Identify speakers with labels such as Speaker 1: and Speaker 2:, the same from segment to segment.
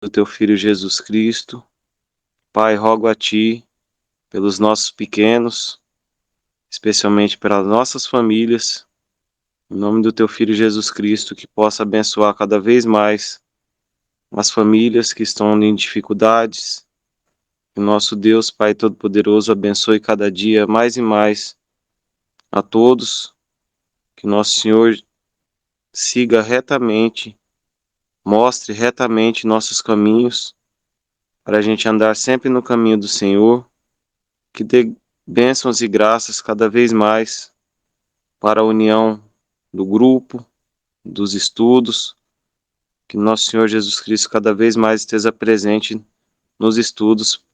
Speaker 1: do teu Filho Jesus Cristo. Pai, rogo a Ti pelos nossos pequenos, especialmente pelas nossas famílias, em nome do teu Filho Jesus Cristo, que possa abençoar cada vez mais as famílias que estão em dificuldades. Que o nosso Deus, Pai Todo-Poderoso, abençoe cada dia mais e mais a todos. Que nosso Senhor siga retamente, mostre retamente nossos caminhos, para a gente andar sempre no caminho do Senhor. Que dê bênçãos e graças cada vez mais para a união do grupo, dos estudos, que nosso Senhor Jesus Cristo cada vez mais esteja presente nos estudos,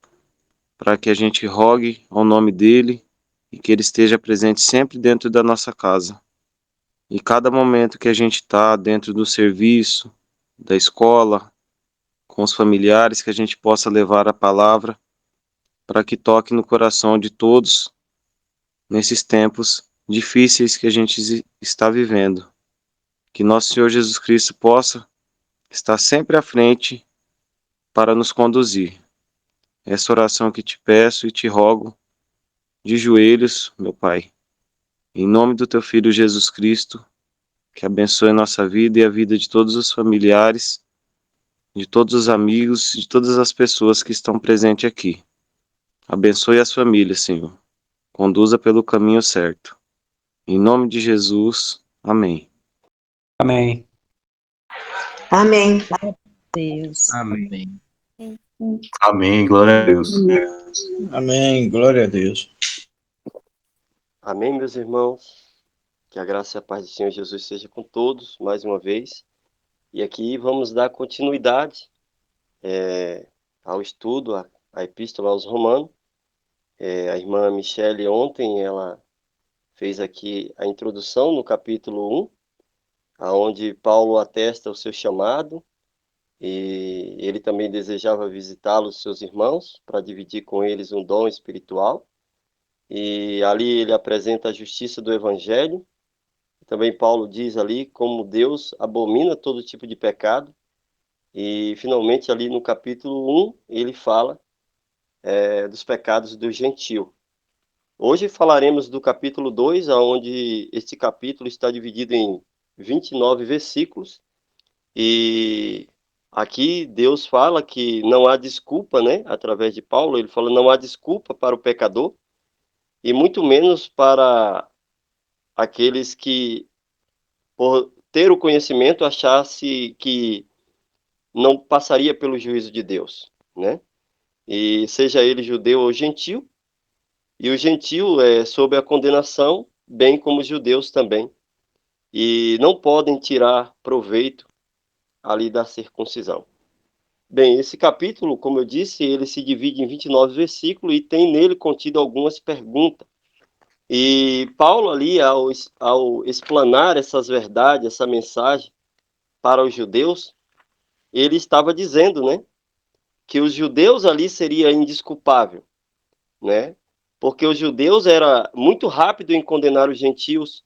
Speaker 1: para que a gente rogue ao nome dele e que ele esteja presente sempre dentro da nossa casa. E cada momento que a gente está dentro do serviço, da escola, com os familiares, que a gente possa levar a palavra para que toque no coração de todos nesses tempos difíceis que a gente está vivendo. Que nosso Senhor Jesus Cristo possa estar sempre à frente para nos conduzir. Essa oração que te peço e te rogo de joelhos, meu Pai, em nome do teu Filho Jesus Cristo, que abençoe nossa vida e a vida de todos os familiares, de todos os amigos, de todas as pessoas que estão presentes aqui. Abençoe as famílias, Senhor. Conduza pelo caminho certo. Em nome de Jesus, amém.
Speaker 2: Amém.
Speaker 3: Amém.
Speaker 4: Deus.
Speaker 5: Amém.
Speaker 6: Amém, glória a Deus.
Speaker 5: Amém, glória a Deus.
Speaker 7: Amém, meus irmãos. Que a graça e a paz do Senhor Jesus seja com todos, mais uma vez. E aqui vamos dar continuidade ao estudo, a Epístola aos Romanos. A irmã Michele, ontem, ela fez aqui a introdução no capítulo 1, onde Paulo atesta o seu chamado, e ele também desejava visitá-los, seus irmãos, para dividir com eles um dom espiritual. E ali ele apresenta a justiça do Evangelho. Também Paulo diz ali como Deus abomina todo tipo de pecado. E finalmente ali no capítulo 1 ele fala dos pecados do gentio. Hoje falaremos do capítulo 2, onde este capítulo está dividido em 29 versículos. E aqui Deus fala que não há desculpa, né? Através de Paulo, ele fala não há desculpa para o pecador, e muito menos para aqueles que, por ter o conhecimento, achasse que não passaria pelo juízo de Deus, né? E seja ele judeu ou gentil, e o gentil é sob a condenação, bem como os judeus também, e não podem tirar proveito ali da circuncisão. Bem, esse capítulo, como eu disse, ele se divide em 29 versículos e tem nele contido algumas perguntas. E Paulo ali, ao explanar essas verdades, essa mensagem para os judeus, ele estava dizendo, né, que os judeus ali seria indesculpável, né, porque os judeus era muito rápido em condenar os gentios,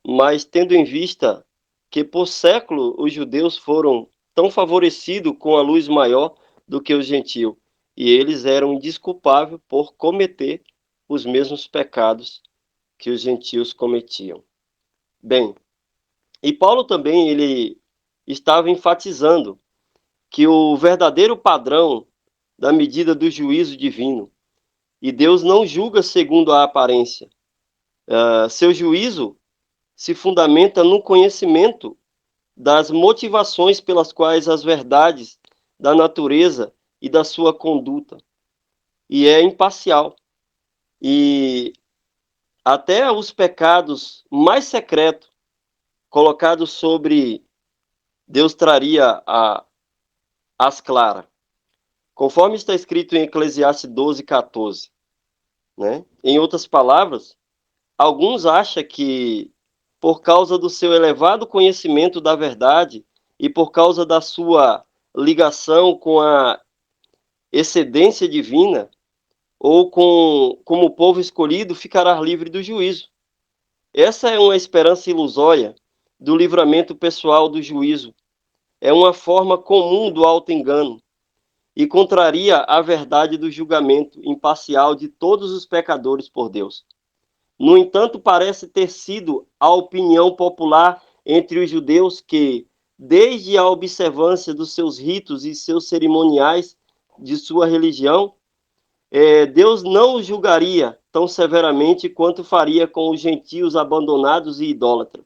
Speaker 7: mas tendo em vista que por século os judeus foram tão favorecidos com a luz maior do que os gentios, e eles eram indesculpáveis por cometer os mesmos pecados que os gentios cometiam. Bem, e Paulo também ele estava enfatizando que o verdadeiro padrão da medida do juízo divino, e Deus não julga segundo a aparência. Seu juízo se fundamenta no conhecimento das motivações pelas quais as verdades da natureza e da sua conduta, e é imparcial. E até os pecados mais secretos colocados sobre Deus traria às claras, conforme está escrito em Eclesiastes 12:14, né? Em outras palavras, alguns acham que por causa do seu elevado conhecimento da verdade e por causa da sua ligação com a excedência divina, ou como povo escolhido, ficará livre do juízo. Essa é uma esperança ilusória do livramento pessoal do juízo. É uma forma comum do auto-engano, e contraria a verdade do julgamento imparcial de todos os pecadores por Deus. No entanto, parece ter sido a opinião popular entre os judeus que, desde a observância dos seus ritos e seus cerimoniais de sua religião, Deus não os julgaria tão severamente quanto faria com os gentios abandonados e idólatras.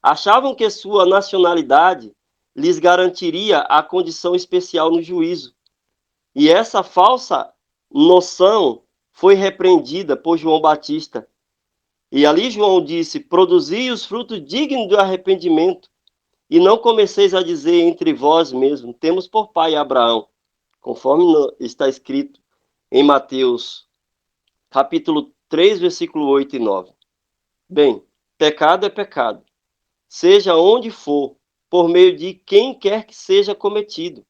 Speaker 7: Achavam que sua nacionalidade lhes garantiria a condição especial no juízo. E essa falsa noção foi repreendida por João Batista. E ali João disse: produzi os frutos dignos do arrependimento, e não comeceis a dizer entre vós mesmos, temos por pai Abraão, conforme está escrito em Mateus, capítulo 3, versículo 8 e 9. Bem, pecado é pecado, seja onde for, por meio de quem quer que seja cometido.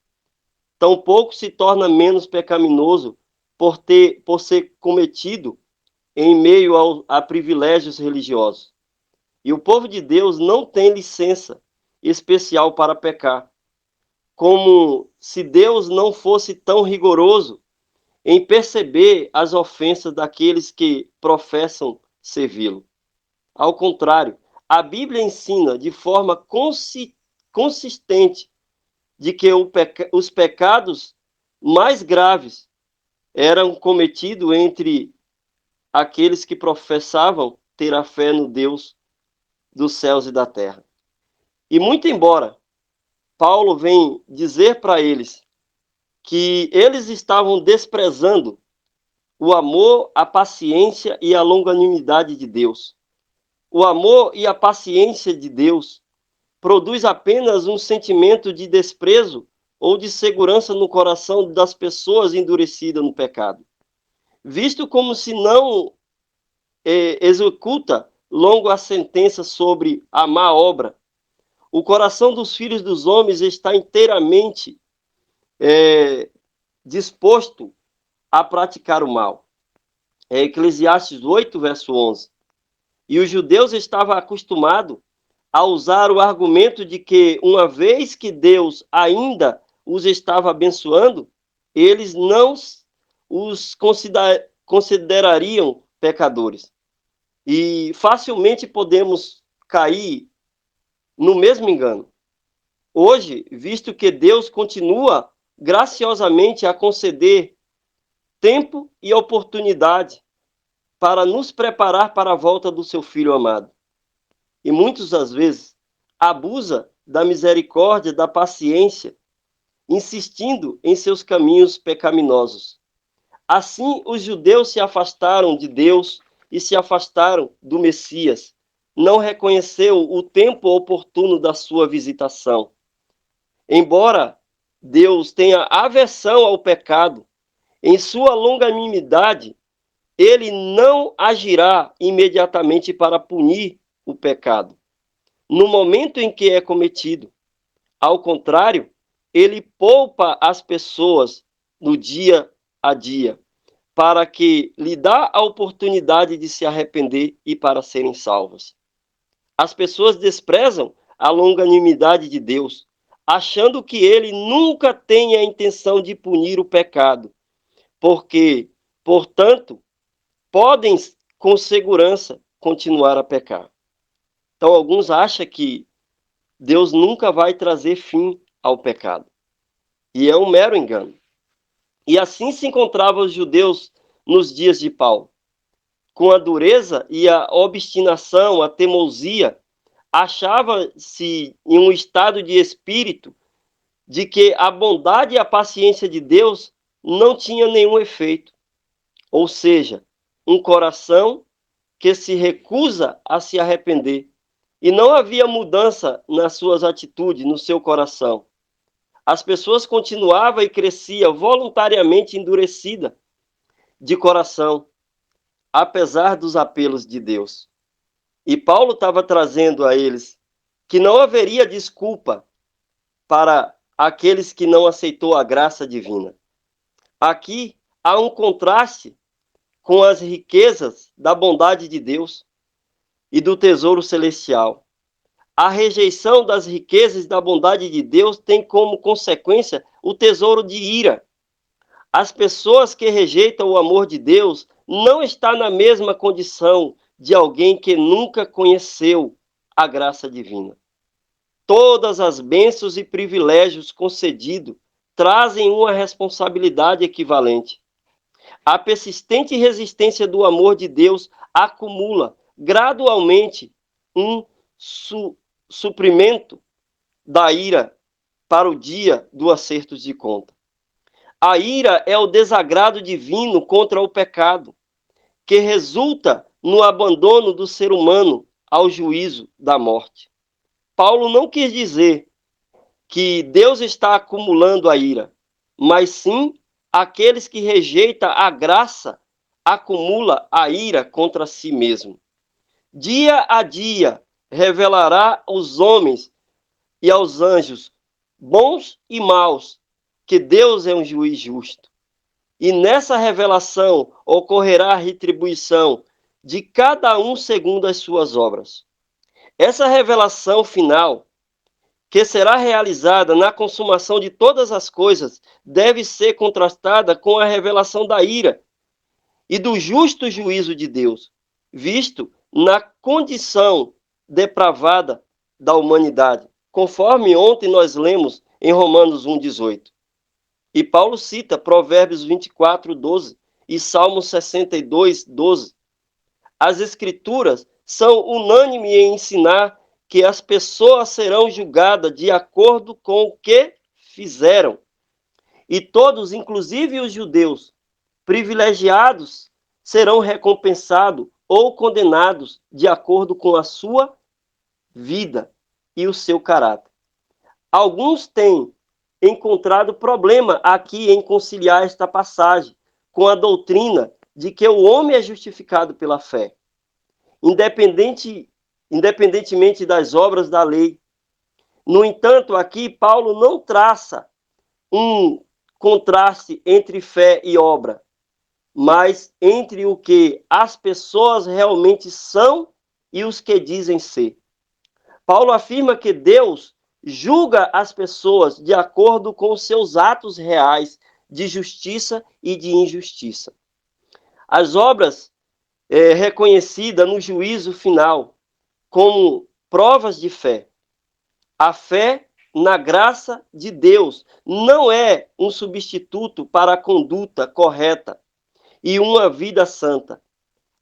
Speaker 7: Tampouco se torna menos pecaminoso por ser cometido em meio a privilégios religiosos. E o povo de Deus não tem licença especial para pecar, como se Deus não fosse tão rigoroso em perceber as ofensas daqueles que professam servi-lo. Ao contrário, a Bíblia ensina de forma consistente de que os pecados mais graves eram cometidos entre aqueles que professavam ter a fé no Deus dos céus e da terra. E muito embora Paulo vem dizer para eles que eles estavam desprezando o amor, a paciência e a longanimidade de Deus. O amor e a paciência de Deus produz apenas um sentimento de desprezo ou de segurança no coração das pessoas endurecidas no pecado. Visto como se não executa longo a sentença sobre a má obra, o coração dos filhos dos homens está inteiramente disposto a praticar o mal. É Eclesiastes 8, verso 11. E os judeus estavam acostumados a usar o argumento de que, uma vez que Deus ainda os estava abençoando, eles não os considerariam pecadores. E facilmente podemos cair no mesmo engano. Hoje, visto que Deus continua graciosamente a conceder tempo e oportunidade para nos preparar para a volta do seu Filho amado. E muitas das vezes abusa da misericórdia, da paciência, insistindo em seus caminhos pecaminosos. Assim, os judeus se afastaram de Deus e se afastaram do Messias. Não reconheceu o tempo oportuno da sua visitação. Embora Deus tenha aversão ao pecado, em sua longanimidade, ele não agirá imediatamente para punir o pecado no momento em que é cometido. Ao contrário, ele poupa as pessoas no dia a dia, para que lhe dá a oportunidade de se arrepender e para serem salvas. As pessoas desprezam a longanimidade de Deus, achando que ele nunca tem a intenção de punir o pecado, porque, portanto, podem com segurança continuar a pecar. Então, alguns acham que Deus nunca vai trazer fim ao pecado. E é um mero engano. E assim se encontravam os judeus nos dias de Paulo. Com a dureza e a obstinação, a teimosia, achava-se em um estado de espírito de que a bondade e a paciência de Deus não tinha nenhum efeito. Ou seja, um coração que se recusa a se arrepender. E não havia mudança nas suas atitudes, no seu coração. As pessoas continuavam e cresciam voluntariamente endurecida de coração, apesar dos apelos de Deus. E Paulo estava trazendo a eles que não haveria desculpa para aqueles que não aceitou a graça divina. Aqui há um contraste com as riquezas da bondade de Deus e do tesouro celestial. A rejeição das riquezas da bondade de Deus tem como consequência o tesouro de ira As pessoas que rejeitam o amor de Deus não estão na mesma condição de alguém que nunca conheceu a graça divina. Todas as bênçãos e privilégios concedidos trazem uma responsabilidade equivalente. A persistente resistência do amor de Deus acumula gradualmente um suprimento da ira para o dia do acerto de conta. A ira é o desagrado divino contra o pecado, que resulta no abandono do ser humano ao juízo da morte. Paulo não quis dizer que Deus está acumulando a ira, mas sim aqueles que rejeitam a graça acumula a ira contra si mesmo. Dia a dia revelará aos homens e aos anjos, bons e maus, que Deus é um juiz justo. E nessa revelação ocorrerá a retribuição de cada um segundo as suas obras. Essa revelação final, que será realizada na consumação de todas as coisas, deve ser contrastada com a revelação da ira e do justo juízo de Deus, visto na condição depravada da humanidade, conforme ontem nós lemos em Romanos 1,18. E Paulo cita Provérbios 24:12 e Salmos 62:12. As Escrituras são unânimes em ensinar que as pessoas serão julgadas de acordo com o que fizeram. E todos, inclusive os judeus, privilegiados, serão recompensados ou condenados de acordo com a sua vida e o seu caráter. Alguns têm encontrado problema aqui em conciliar esta passagem com a doutrina de que o homem é justificado pela fé, independentemente das obras da lei. No entanto, aqui Paulo não traça um contraste entre fé e obra, mas entre o que as pessoas realmente são e os que dizem ser. Paulo afirma que Deus julga as pessoas de acordo com os seus atos reais de justiça e de injustiça. As obras reconhecidas no juízo final como provas de fé. A fé na graça de Deus não é um substituto para a conduta correta e uma vida santa.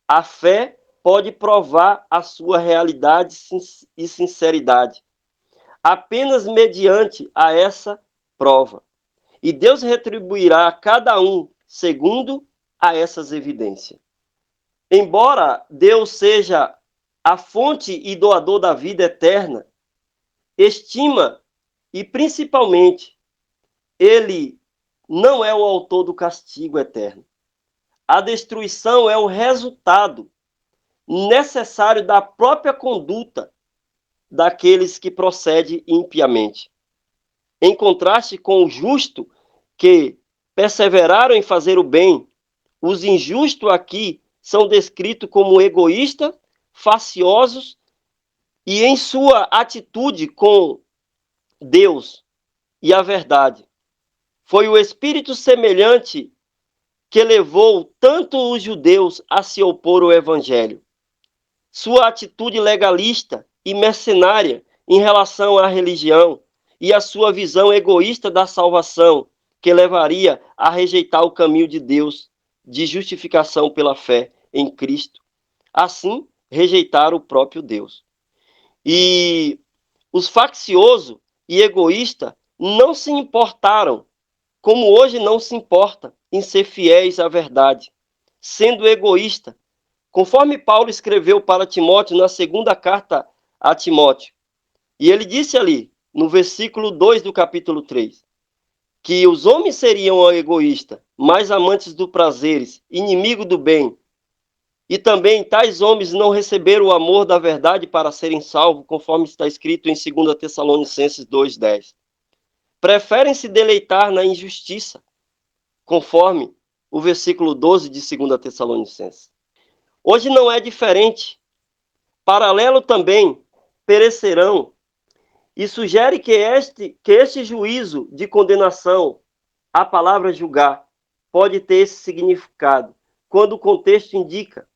Speaker 7: A fé pode provar a sua realidade e sinceridade apenas mediante a essa prova. E Deus retribuirá a cada um segundo a essas evidências. Embora Deus seja a fonte e doador da vida eterna, estima e principalmente Ele não é o autor do castigo eterno. A destruição é o resultado necessário da própria conduta daqueles que procedem impiamente. Em contraste com o justo, que perseveraram em fazer o bem, os injustos aqui são descritos como egoístas, faciosos e em sua atitude com Deus e a verdade. Foi o espírito semelhante que levou tanto os judeus a se opor ao evangelho. Sua atitude legalista e mercenária em relação à religião e a sua visão egoísta da salvação, que levaria a rejeitar o caminho de Deus de justificação pela fé em Cristo. Assim, rejeitaram o próprio Deus. E os facciosos e egoístas não se importaram, como hoje não se importa, em ser fiéis à verdade, sendo egoísta, conforme Paulo escreveu para Timóteo na segunda carta a Timóteo. E ele disse ali, no versículo 2 do capítulo 3, que os homens seriam egoístas, mais amantes do prazeres, inimigo do bem. E também tais homens não receberam o amor da verdade para serem salvos, conforme está escrito em 2 Tessalonicenses 2:10. Preferem se deleitar na injustiça, conforme o versículo 12 de 2 Tessalonicenses. Hoje não é diferente. Paralelo também, perecerão. E sugere que este juízo de condenação, a palavra julgar, pode ter esse significado, quando o contexto indica: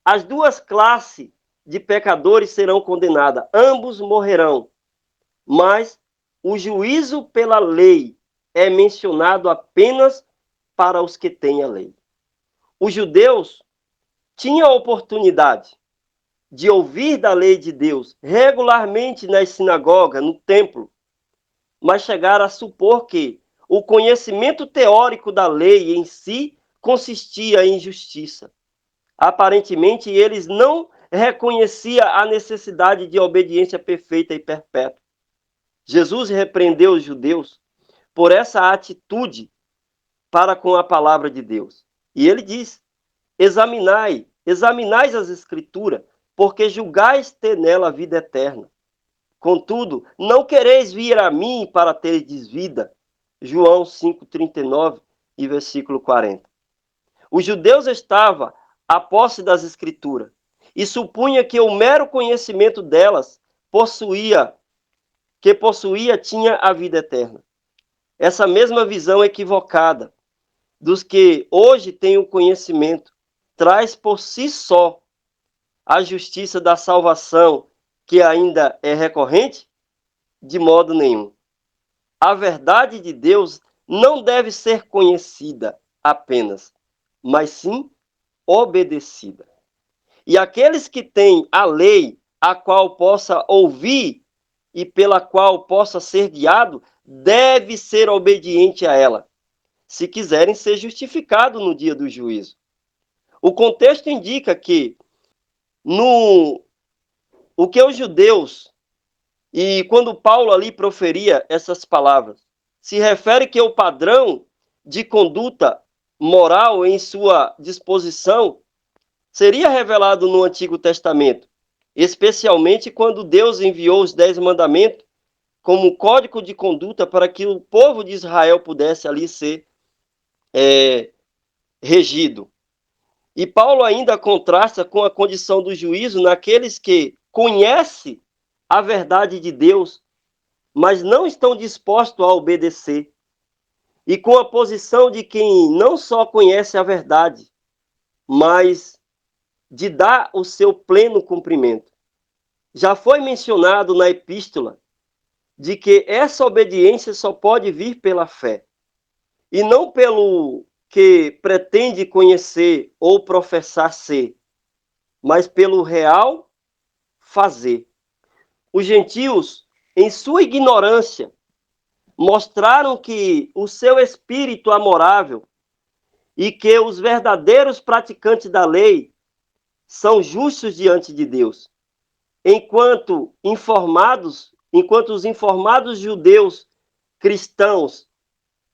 Speaker 7: as duas classes de pecadores serão condenadas, ambos morrerão, mas o juízo pela lei é mencionado apenas para os que têm a lei. Os judeus tinham a oportunidade de ouvir da lei de Deus regularmente nas sinagogas, no templo, mas chegaram a supor que o conhecimento teórico da lei em si consistia em justiça. Aparentemente, eles não reconheciam a necessidade de obediência perfeita e perpétua. Jesus repreendeu os judeus por essa atitude para com a palavra de Deus. E ele diz: examinai as Escrituras, porque julgais ter nela a vida eterna. Contudo, não quereis vir a mim para teres vida. João 5,39 e versículo 40. Os judeus estavam à posse das Escrituras e supunha que o mero conhecimento delas tinha a vida eterna. Essa mesma visão equivocada dos que hoje têm o conhecimento traz por si só a justiça da salvação, que ainda é recorrente? De modo nenhum. A verdade de Deus não deve ser conhecida apenas, mas sim obedecida. E aqueles que têm a lei, a qual possa ouvir e pela qual possa ser guiado, deve ser obediente a ela, se quiserem ser justificados no dia do juízo. O contexto indica que o que os judeus, e quando Paulo ali proferia essas palavras, se refere que o padrão de conduta moral em sua disposição seria revelado no Antigo Testamento, especialmente quando Deus enviou os 10 mandamentos como código de conduta para que o povo de Israel pudesse ali ser regido. E Paulo ainda contrasta com a condição do juízo naqueles que conhecem a verdade de Deus, mas não estão dispostos a obedecer. E com a posição de quem não só conhece a verdade, mas de dar o seu pleno cumprimento. Já foi mencionado na epístola de que essa obediência só pode vir pela fé, e não pelo que pretende conhecer ou professar ser, mas pelo real fazer. Os gentios, em sua ignorância, mostraram que o seu espírito amorável e que os verdadeiros praticantes da lei são justos diante de Deus, enquanto os informados judeus cristãos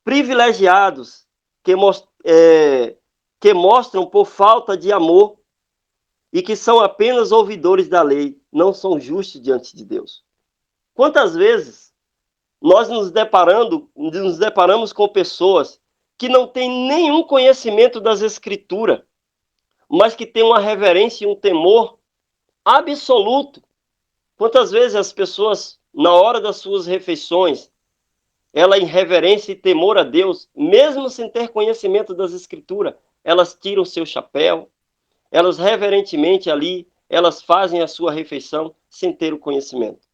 Speaker 7: privilegiados que mostram por falta de amor e que são apenas ouvidores da lei, não são justos diante de Deus. Quantas vezes nós nos deparamos com pessoas que não têm nenhum conhecimento das Escrituras, mas que têm uma reverência e um temor absoluto. Quantas vezes as pessoas, na hora das suas refeições, ela em reverência e temor a Deus, mesmo sem ter conhecimento das Escrituras, elas tiram seu chapéu, elas reverentemente ali, elas fazem a sua refeição sem ter o conhecimento.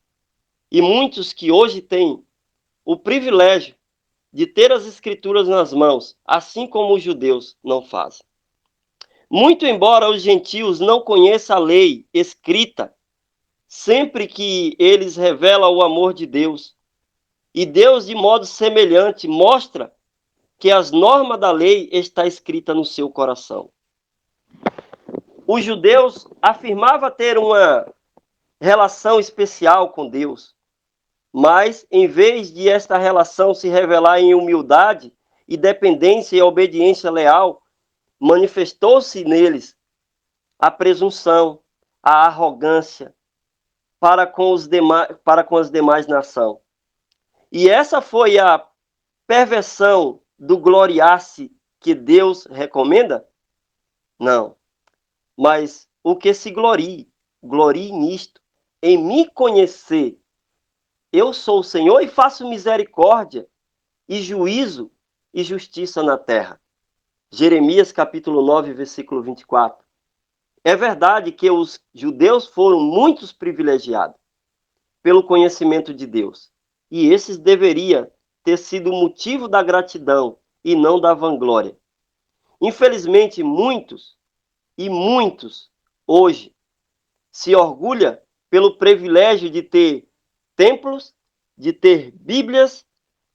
Speaker 7: E muitos que hoje têm o privilégio de ter as Escrituras nas mãos, assim como os judeus não fazem. Muito embora os gentios não conheçam a lei escrita, sempre que eles revelam o amor de Deus, e Deus, de modo semelhante, mostra que as normas da lei estão escritas no seu coração. Os judeus afirmavam ter uma relação especial com Deus, mas, em vez de esta relação se revelar em humildade e dependência e obediência leal, manifestou-se neles a presunção, a arrogância para com as demais nações. E essa foi a perversão do gloriar-se que Deus recomenda? Não. Mas o que se glorie nisto, em me conhecer. Eu sou o Senhor e faço misericórdia e juízo e justiça na terra. Jeremias capítulo 9, versículo 24. É verdade que os judeus foram muitos privilegiados pelo conhecimento de Deus. E esses deveria ter sido motivo da gratidão e não da vanglória. Infelizmente, muitos hoje se orgulha pelo privilégio de ter templos, de ter bíblias,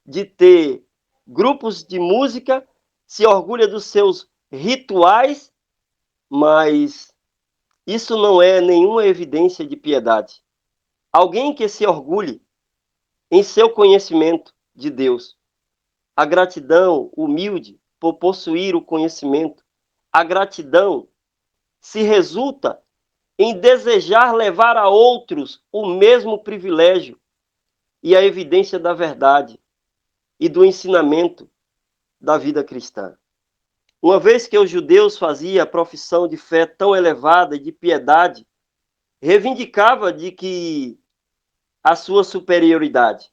Speaker 7: de ter grupos de música, se orgulha dos seus rituais, mas isso não é nenhuma evidência de piedade. Alguém que se orgulhe em seu conhecimento de Deus, a gratidão humilde por possuir o conhecimento, a gratidão se resulta em desejar levar a outros o mesmo privilégio e a evidência da verdade e do ensinamento da vida cristã. Uma vez que os judeus faziam a profissão de fé tão elevada e de piedade, reivindicava de que a sua superioridade.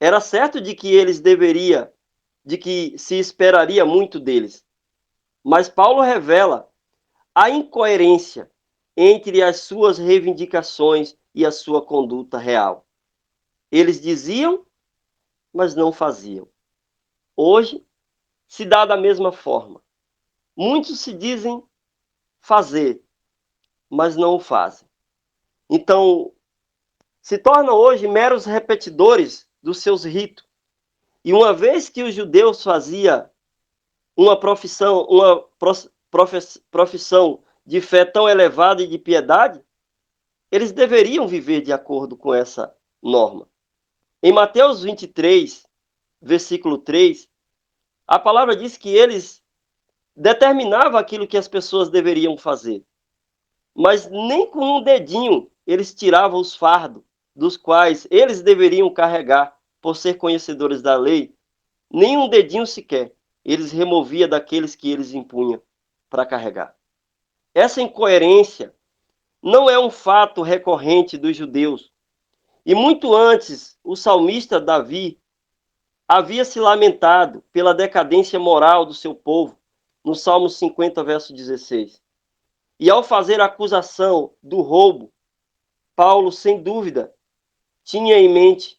Speaker 7: Era certo de que eles deveriam, de que se esperaria muito deles. Mas Paulo revela a incoerência entre as suas reivindicações e a sua conduta real. Eles diziam, mas não faziam. Hoje, se dá da mesma forma. Muitos se dizem fazer, mas não o fazem. Então, se tornam hoje meros repetidores dos seus ritos. E uma vez que os judeus faziam uma profissão de fé tão elevada e de piedade, eles deveriam viver de acordo com essa norma. Em Mateus 23, versículo 3, a palavra diz que eles determinavam aquilo que as pessoas deveriam fazer. Mas nem com um dedinho eles tiravam os fardos dos quais eles deveriam carregar por ser conhecedores da lei, nem um dedinho sequer eles removiam daqueles que eles impunham para carregar. Essa incoerência não é um fato recorrente dos judeus. E muito antes, o salmista Davi havia se lamentado pela decadência moral do seu povo, no Salmo 50, verso 16. E ao fazer a acusação do roubo, Paulo, sem dúvida, tinha em mente,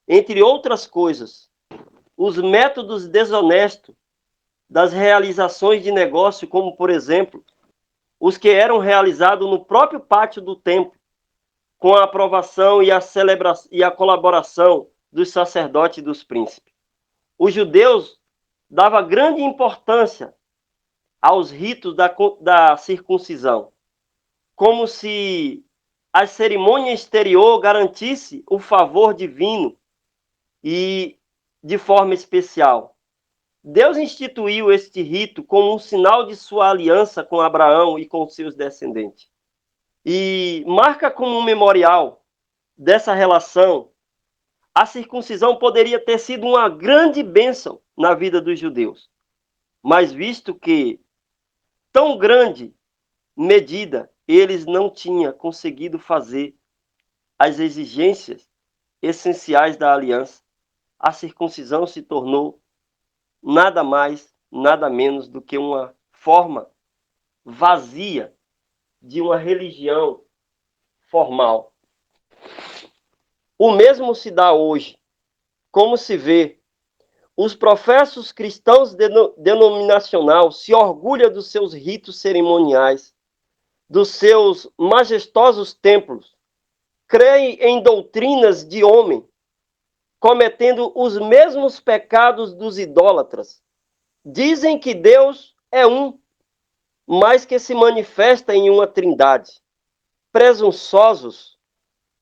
Speaker 7: entre outras coisas, os métodos desonestos das realizações de negócio, como, por exemplo, os que eram realizados no próprio pátio do templo, com a aprovação e a colaboração dos sacerdotes e dos príncipes. Os judeus davam grande importância aos ritos da circuncisão, como se a cerimônia exterior garantisse o favor divino e de forma especial. Deus instituiu este rito como um sinal de sua aliança com Abraão e com seus descendentes. E marca como um memorial dessa relação. A circuncisão poderia ter sido uma grande bênção na vida dos judeus. Mas visto que tão grande medida eles não tinham conseguido fazer as exigências essenciais da aliança, a circuncisão se tornou nada mais, nada menos do que uma forma vazia de uma religião formal. O mesmo se dá hoje. Como se vê, os professos cristãos denominacional se orgulham dos seus ritos cerimoniais, dos seus majestosos templos, creem em doutrinas de homem, cometendo os mesmos pecados dos idólatras. Dizem que Deus é um, mas que se manifesta em uma trindade. Presunçosos,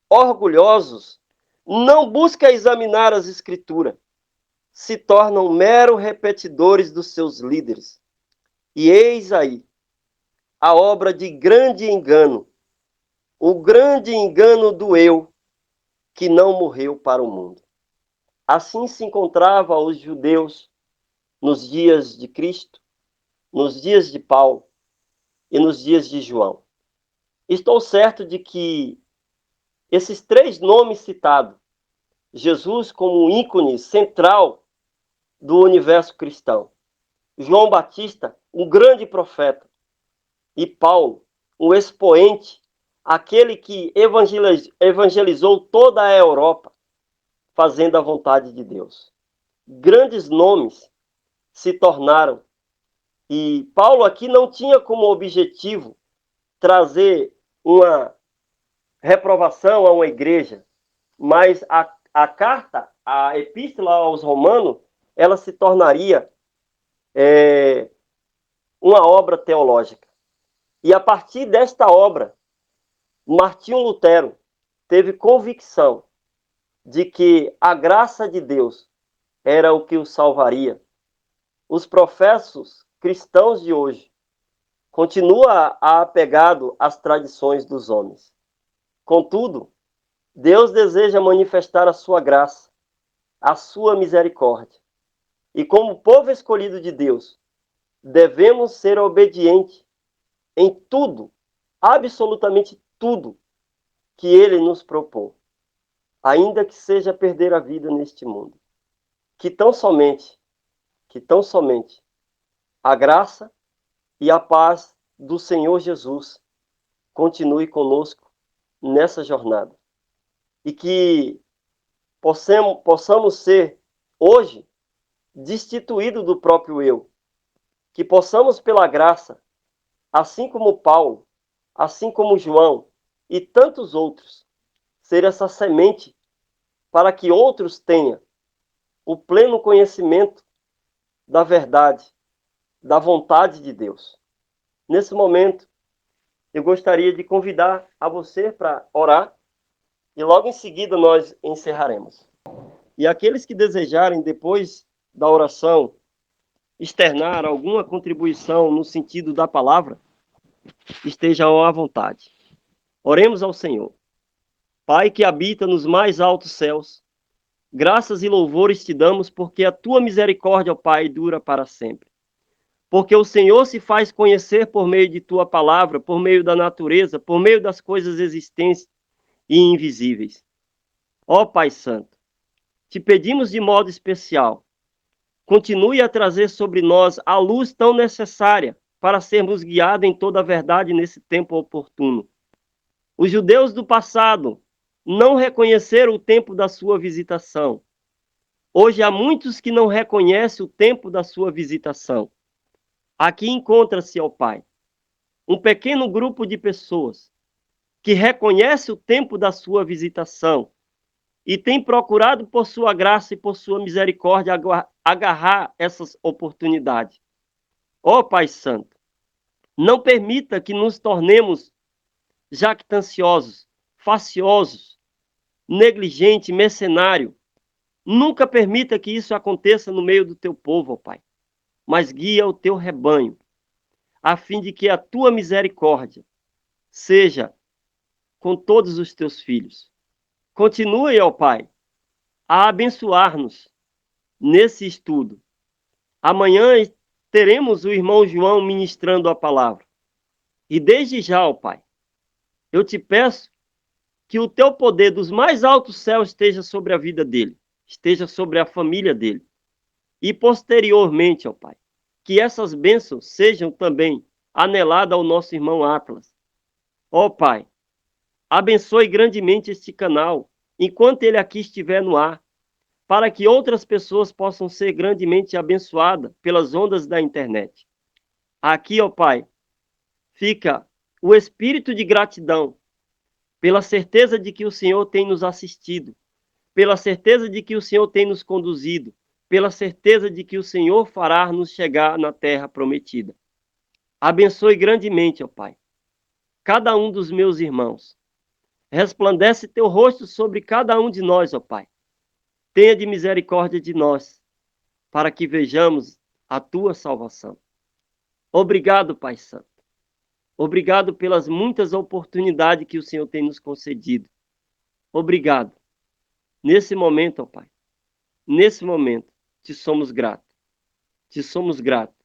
Speaker 7: orgulhosos, não buscam examinar as escrituras, se tornam mero repetidores dos seus líderes. E eis aí a obra de grande engano, o grande engano do eu, que não morreu para o mundo. Assim se encontrava os judeus nos dias de Cristo, nos dias de Paulo e nos dias de João. Estou certo de que esses três nomes citados, Jesus como um ícone central do universo cristão, João Batista, um grande profeta, e Paulo, um expoente, aquele que evangelizou toda a Europa, fazendo a vontade de Deus. Grandes nomes se tornaram. E Paulo aqui não tinha como objetivo trazer uma reprovação a uma igreja, mas a carta, a epístola aos Romanos, ela se tornaria uma obra teológica. E a partir desta obra, Martinho Lutero teve convicção de que a graça de Deus era o que o salvaria. Os professos cristãos de hoje continuam apegados às tradições dos homens. Contudo, Deus deseja manifestar a sua graça, a sua misericórdia. E como povo escolhido de Deus, devemos ser obedientes em tudo, absolutamente tudo, que Ele nos propõe, ainda que seja perder a vida neste mundo. Que tão somente a graça e a paz do Senhor Jesus continue conosco nessa jornada. E que possamos ser, hoje, destituídos do próprio eu. Que possamos, pela graça, assim como Paulo, assim como João e tantos outros, ser essa semente para que outros tenham o pleno conhecimento da verdade, da vontade de Deus. Nesse momento, eu gostaria de convidar a você para orar e logo em seguida nós encerraremos. E aqueles que desejarem, depois da oração, externar alguma contribuição no sentido da palavra, estejam à vontade. Oremos ao Senhor. Pai que habita nos mais altos céus, graças e louvores te damos porque a tua misericórdia, ó Pai, dura para sempre. Porque o Senhor se faz conhecer por meio de tua palavra, por meio da natureza, por meio das coisas existentes e invisíveis. Ó Pai Santo, te pedimos de modo especial, continue a trazer sobre nós a luz tão necessária para sermos guiados em toda a verdade nesse tempo oportuno. Os judeus do passado não reconheceram o tempo da sua visitação. Hoje há muitos que não reconhecem o tempo da sua visitação. Aqui encontra-se, ó Pai, um pequeno grupo de pessoas que reconhece o tempo da sua visitação e tem procurado por sua graça e por sua misericórdia agarrar essas oportunidades. Ó Pai Santo, não permita que nos tornemos jactanciosos, faciosos, negligentes, mercenários. Nunca permita que isso aconteça no meio do teu povo, ó Pai, mas guia o teu rebanho, a fim de que a tua misericórdia seja com todos os teus filhos. Continue, ó Pai, a abençoar-nos nesse estudo. Amanhã teremos o irmão João ministrando a palavra. E desde já, ó Pai, eu te peço que o teu poder dos mais altos céus esteja sobre a vida dele, esteja sobre a família dele. E posteriormente, ó Pai, que essas bênçãos sejam também aneladas ao nosso irmão Atlas. Ó Pai, abençoe grandemente este canal, enquanto ele aqui estiver no ar, para que outras pessoas possam ser grandemente abençoadas pelas ondas da internet. Aqui, ó Pai, fica o espírito de gratidão, pela certeza de que o Senhor tem nos assistido, pela certeza de que o Senhor tem nos conduzido, pela certeza de que o Senhor fará nos chegar na terra prometida. Abençoe grandemente, ó Pai, cada um dos meus irmãos. Resplandece teu rosto sobre cada um de nós, ó Pai. Tenha de misericórdia de nós, para que vejamos a tua salvação. Obrigado, Pai Santo. Obrigado pelas muitas oportunidades que o Senhor tem nos concedido. Obrigado. Nesse momento, ó Pai, nesse momento, te somos gratos. Te somos gratos,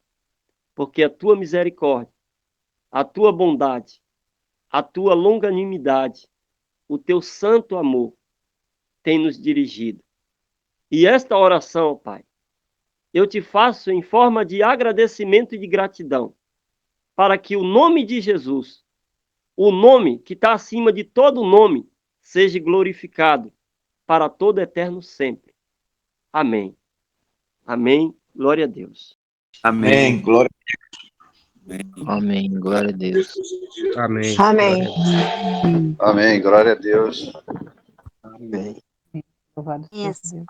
Speaker 7: porque a tua misericórdia, a tua bondade, a tua longanimidade, o teu santo amor tem nos dirigido. E esta oração, ó Pai, eu te faço em forma de agradecimento e de gratidão, para que o nome de Jesus, o nome que está acima de todo nome, seja glorificado para todo eterno sempre. Amém. Amém. Glória a Deus.
Speaker 5: Amém. Glória
Speaker 2: Amém. Glória a Deus.
Speaker 4: Amém.
Speaker 3: Amém.
Speaker 6: Amém. Glória a Deus.
Speaker 7: Amém.
Speaker 8: Louvado seja
Speaker 9: Isso.
Speaker 8: Deus.